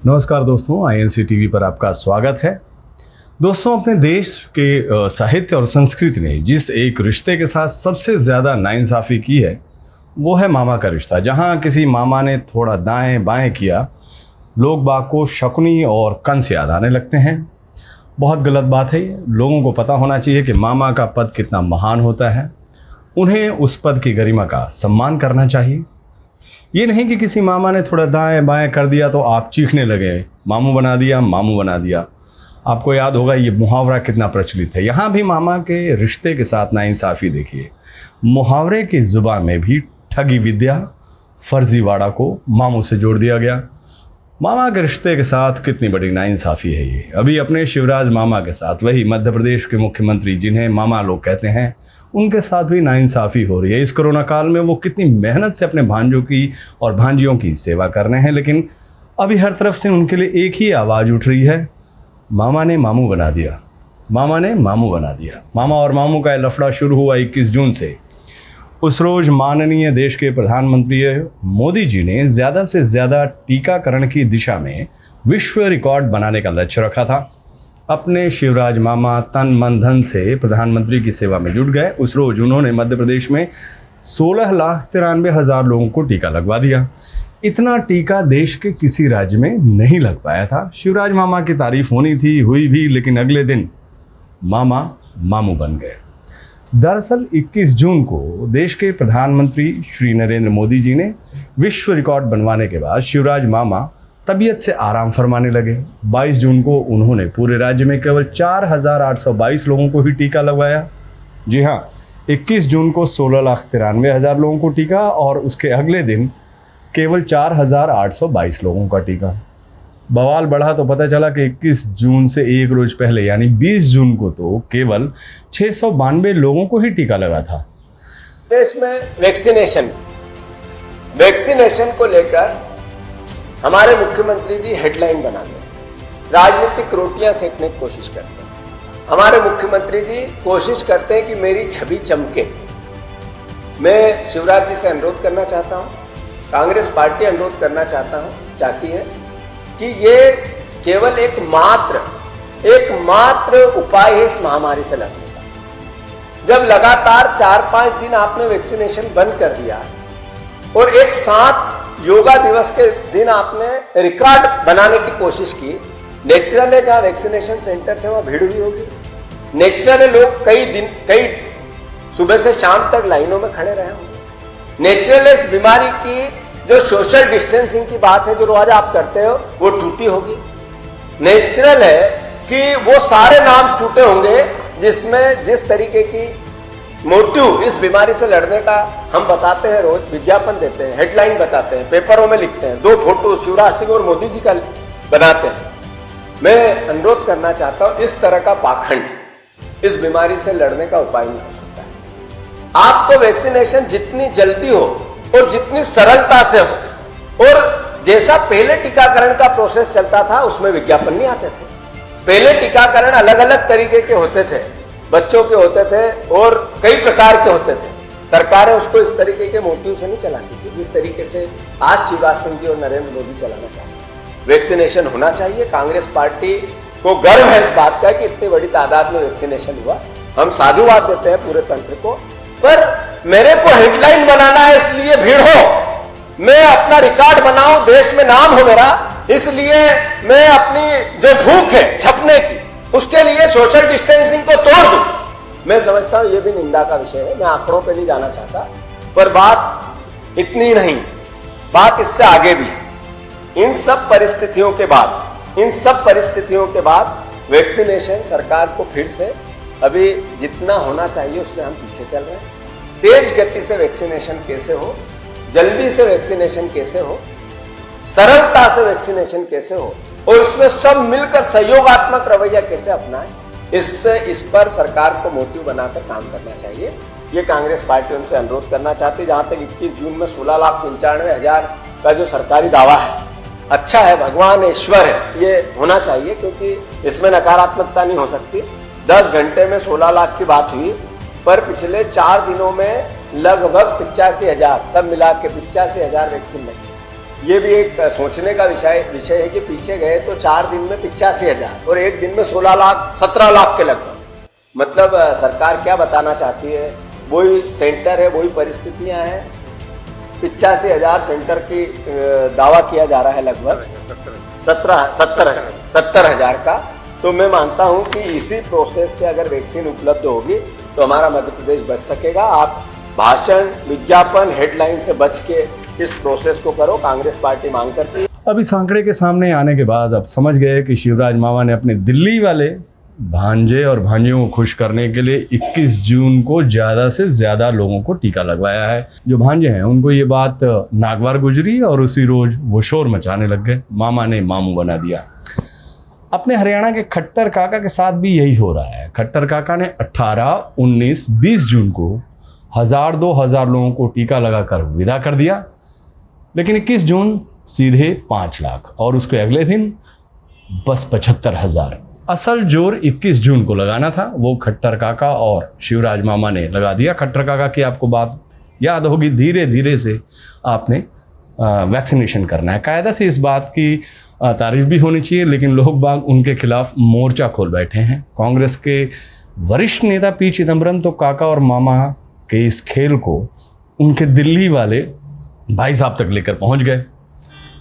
नमस्कार दोस्तों, INC TV पर आपका स्वागत है। दोस्तों, अपने देश के साहित्य और संस्कृति ने जिस एक रिश्ते के साथ सबसे ज़्यादा नाइंसाफ़ी की है वो है मामा का रिश्ता। जहां किसी मामा ने थोड़ा दाएं बाएं किया, लोग बाग को शकुनी और कंस याद आने लगते हैं। बहुत गलत बात है ये। लोगों को पता होना चाहिए कि मामा का पद कितना महान होता है। उन्हें उस पद की गरिमा का सम्मान करना चाहिए। ये नहीं कि किसी मामा ने थोड़ा दाएं बाएं कर दिया तो आप चीखने लगे, मामू बना दिया, मामू बना दिया। आपको याद होगा ये मुहावरा कितना प्रचलित है। यहाँ भी मामा के रिश्ते के साथ नाइंसाफ़ी देखिए। मुहावरे की ज़ुबान में भी ठगी विद्या, फर्जीवाड़ा को मामू से जोड़ दिया गया। मामा के रिश्ते के साथ कितनी बड़ी नाइंसाफ़ी है ये। अभी अपने शिवराज मामा के साथ, वही मध्य प्रदेश के मुख्यमंत्री जिन्हें मामा लोग कहते हैं, उनके साथ भी नाइंसाफ़ी हो रही है। इस कोरोना काल में वो कितनी मेहनत से अपने भांजों की और भांजियों की सेवा कर रहे हैं, लेकिन अभी हर तरफ से उनके लिए एक ही आवाज़ उठ रही है, मामा ने मामू बना दिया, मामा ने मामू बना दिया। मामा और मामू का लफड़ा शुरू हुआ 21 जून से। उस रोज़ माननीय देश के प्रधानमंत्री मोदी जी ने ज़्यादा से ज़्यादा टीकाकरण की दिशा में विश्व रिकॉर्ड बनाने का लक्ष्य रखा था। अपने शिवराज मामा तन मन धन से प्रधानमंत्री की सेवा में जुट गए। उस रोज़ उन्होंने मध्य प्रदेश में 16,93,000 लोगों को टीका लगवा दिया। इतना टीका देश के किसी राज्य में नहीं लग पाया था। शिवराज मामा की तारीफ होनी थी, हुई भी, लेकिन अगले दिन मामा मामू बन गए। दरअसल 21 जून को देश के प्रधानमंत्री श्री नरेंद्र मोदी जी ने विश्व रिकॉर्ड बनवाने के बाद शिवराज मामा तबीयत से आराम फरमाने लगे। 22 जून को उन्होंने पूरे राज्य में केवल 4,822 लोगों को ही टीका लगवाया। जी हाँ, 21 जून को 16,93,000 लोगों को टीका और उसके अगले दिन केवल 4,822 लोगों का टीका। बवाल बढ़ा तो पता चला कि 21 जून से एक रोज पहले यानी 20 जून को तो केवल 692 लोगों को ही टीका लगा था। देश में वैक्सीनेशन को लेकर हमारे मुख्यमंत्री जी हेडलाइन बनाते हैं, राजनीतिक रोटियां सेकने की कोशिश करते हैं। हमारे मुख्यमंत्री जी कोशिश करते हैं कि मेरी छवि चमके। मैं शिवराज जी से अनुरोध करना चाहता हूं, कांग्रेस पार्टी अनुरोध करना चाहती है कि ये केवल एकमात्र उपाय है इस महामारी से लड़ने का। जब लगातार 4-5 दिन आपने वैक्सीनेशन बंद कर दिया और एक साथ योगा दिवस के दिन आपने रिकॉर्ड बनाने की कोशिश की। नेचुरल है, जहां वैक्सीनेशन सेंटर थे वहां भीड़ हुई होगी। नेचुरल है, लोग कई सुबह से शाम तक लाइनों में खड़े रहे होंगे। नेचुरल है, इस बीमारी की जो सोशल डिस्टेंसिंग की बात है जो रोज आप करते हो वो टूटी होगी। नेचुरल है कि वो सारे नाम टूटे होंगे जिसमें जिस तरीके की मोटिव इस बीमारी से लड़ने का हम बताते हैं, रोज विज्ञापन देते हैं, हेडलाइन बताते हैं, पेपरों में लिखते हैं, 2 फोटो शिवराज सिंह और मोदी जी का बनाते हैं। मैं अनुरोध करना चाहता हूं, इस तरह का पाखंड इस बीमारी से लड़ने का उपाय नहीं हो सकता है। आपको वैक्सीनेशन जितनी जल्दी हो और जितनी सरलता से हो, और जैसा पहले टीकाकरण का प्रोसेस चलता था उसमें विज्ञापन नहीं आते थे। पहले टीकाकरण अलग अलग तरीके के होते थे, बच्चों के होते थे और कई प्रकार के होते थे। सरकारें उसको इस तरीके के मोटिव से नहीं चलाती थी जिस तरीके से आज शिवराज सिंह जी और नरेंद्र मोदी चलाना चाहते हैं। वैक्सीनेशन होना चाहिए। कांग्रेस पार्टी को गर्व है इस बात का कि इतनी बड़ी तादाद में वैक्सीनेशन हुआ। हम साधुवाद देते हैं पूरे तंत्र को, पर मेरे को हेडलाइन बनाना है इसलिए भीड़ हो, मैं अपना रिकॉर्ड बनाऊं, देश में नाम हो मेरा, इसलिए मैं अपनी जो भूख है छपने की उसके लिए सोशल डिस्टेंसिंग को तोड़ दूं। मैं समझता हूं ये भी निंदा का विषय है। मैं आंकड़ों पे नहीं जाना चाहता, पर बात इतनी नहीं है, बात इससे आगे भी है। इन सब परिस्थितियों के बाद वैक्सीनेशन सरकार को फिर से अभी जितना होना चाहिए उससे हम पीछे चल रहे हैं। तेज गति से वैक्सीनेशन कैसे हो, जल्दी से वैक्सीनेशन कैसे हो, सरलता से वैक्सीनेशन कैसे हो और उसमें सब मिलकर सहयोगात्मक रवैया कैसे अपनाएं, इस पर सरकार को मोटिव बनाकर काम करना चाहिए। ये कांग्रेस पार्टी उनसे अनुरोध करना चाहती है। जहां तक 21 जून में 16,95,000 का जो सरकारी दावा है, अच्छा है, भगवान ईश्वर है, ये होना चाहिए क्योंकि इसमें नकारात्मकता नहीं हो सकती। 10 घंटे में 16 लाख की बात हुई, पर पिछले 4 दिनों में लगभग 85,000, सब मिला के 85,000 वैक्सीन लगी। ये भी एक सोचने का विषय है कि पीछे गए तो 4 दिन में 85,000 और एक दिन में 16 लाख 17 लाख के लगभग। मतलब सरकार क्या बताना चाहती है, वही सेंटर है, वही परिस्थितियां हैं। 85,000 सेंटर की दावा किया जा रहा है, लगभग 70,000 का। तो मैं मानता हूं कि इसी प्रोसेस से अगर वैक्सीन उपलब्ध होगी तो हमारा मध्य प्रदेश बच सकेगा। आप भाषण, विज्ञापन, हेडलाइन से बच के इस प्रोसेस को करो, कांग्रेस पार्टी मांग करती है। अब इस आंकड़े के सामने आने के बाद अब समझ गए कि शिवराज मामा ने अपने दिल्ली वाले भांजे और भांजियों को खुश करने के लिए 21 जून को ज़्यादा से ज़्यादा लोगों को टीका लगवाया है। जो भांजे हैं उनको ये बात नागवार गुजरी और उसी रोज़ वो शोर मचाने लग गए। मामा ने मामू बना दिया। अपने हरियाणा के खट्टर काका के साथ भी यही हो रहा है। खट्टर काका ने 18, 19, 20 जून को 1000-2000 लोगों को टीका लगाकर विदा कर दिया, लेकिन 21 जून सीधे 5 लाख और उसके अगले दिन बस 75,000। असल जोर 21 जून को लगाना था, वो खट्टर काका और शिवराज मामा ने लगा दिया। खट्टर काका की आपको बात याद होगी, धीरे धीरे से आपने वैक्सीनेशन करना है। कायदा से इस बात की तारीफ भी होनी चाहिए, लेकिन लोग बाग उनके खिलाफ मोर्चा खोल बैठे हैं। कांग्रेस के वरिष्ठ नेता पी चिदम्बरम तो काका और मामा के इस खेल को उनके दिल्ली वाले भाई साहब तक लेकर पहुंच गए।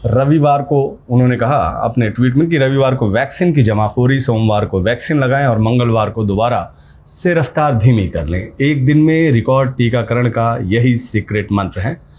रविवार को उन्होंने कहा अपने ट्वीट में कि रविवार को वैक्सीन की जमाखोरी, सोमवार को वैक्सीन लगाएं और मंगलवार को दोबारा से रफ्तार धीमी कर लें। एक दिन में रिकॉर्ड टीकाकरण का यही सीक्रेट मंत्र है।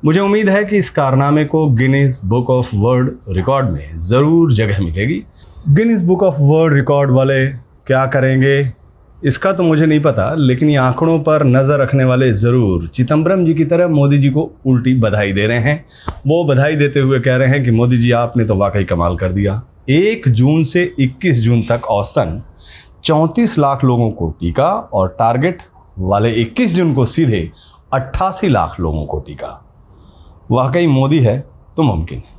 मुझे उम्मीद है कि इस कारनामे को Guinness book of world record में ज़रूर जगह मिलेगी। Guinness book of world record वाले क्या करेंगे इसका तो मुझे नहीं पता, लेकिन ये आंकड़ों पर नज़र रखने वाले ज़रूर चिदम्बरम जी की तरह मोदी जी को उल्टी बधाई दे रहे हैं। वो बधाई देते हुए कह रहे हैं कि मोदी जी आपने तो वाकई कमाल कर दिया। 1 जून से 21 जून तक औसतन 34 लाख लोगों को टीका और टारगेट वाले 21 जून को सीधे 88 लाख लोगों को टीका। वाकई मोदी है तो मुमकिन है।